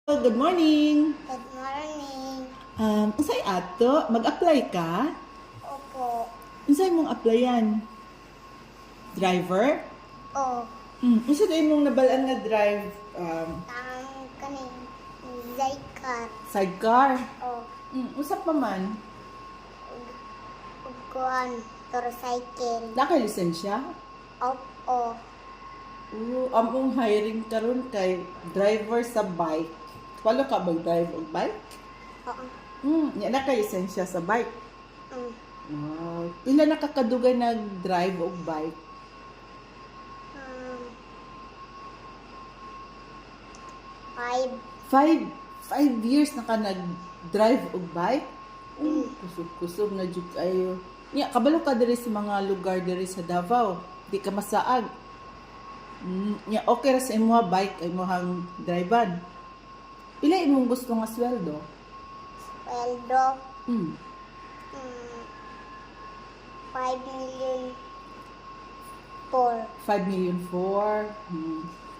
Good morning. Good morning. Unsay ato? Mag-apply ka? Opo. Unsay mong applyan? Driver? O. Unsa day mong nabalaan nga drive? Ang kaning Zycar. Sidecar? O. Usa pa man? Ugkuan. Motorcycle. Naka lisensya? Opo. Among hiring karon kay driver sa bike. Walo ka mag-drive og bike? Oo. Nya naka lisensya sa bike. Mm. Wow. Pila nakakadugay nag-drive og bike? Um, 5. 5 years na ka nag-drive og bike? Kusog-kusog na jud kayo. Nya kabalo ka diri sa mga lugar diri sa Davao. Di ka masaag. Nya okay ra sa imong bike ay imong drivean. Pila imong gusto nga sweldo? Sweldo. Mm. 5 million 4. 5 million for.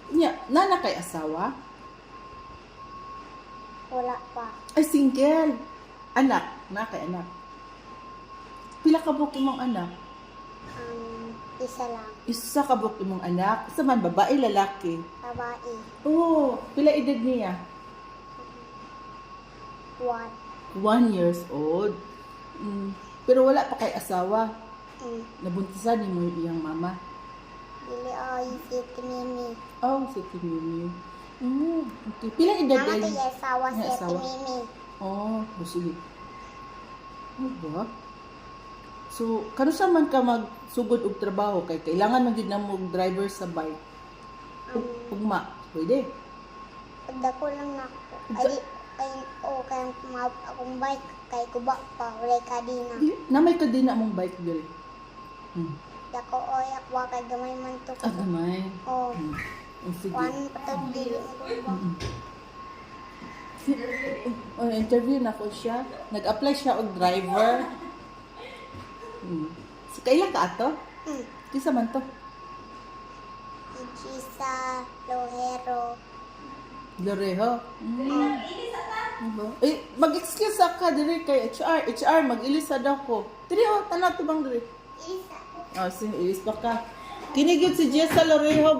Nya nana kay asawa? Wala pa. Ay single. Anak, na kay anak. Pila ka buok imong anak? Isa lang. Isa ka buok imong anak. Isa man babae lalaki. Babae. Oh, pila edad niya? 1. 1 years old. Pero wala pa kay asawa. Nabuntisan ni mo iyang mama. Dili ay si Timimi. Oh, si Timimi. Okay. Pila edad Nana ay? kay asawa si May asawa? Timimi. Oh, sige. Ano ba? So, kanusa man ka magsugod og trabaho kay kailangan man gyud na mo driver sa bike. Ugma, pwede. Pagdako lang na ako. Ay, kaya tumawag akong bike. Kay kuba pa, wala ka din na. Namay ka din na mong bike diri. Dako oy, akwa kay gamay man to. Gamay. Oh, Sige. one patag dili. Interview na ko siya. Nag-apply siya og driver. So, kailan ka ato? Kisa man to? Ichisa, Lohero. Loreho. Mag-excuse ka diri kay HR. HR, mag-ilisa daw ko. Diri tanaw to bang diri? Isa. Sige, ilis pa ka. Kinigyod si Jessa Loreho.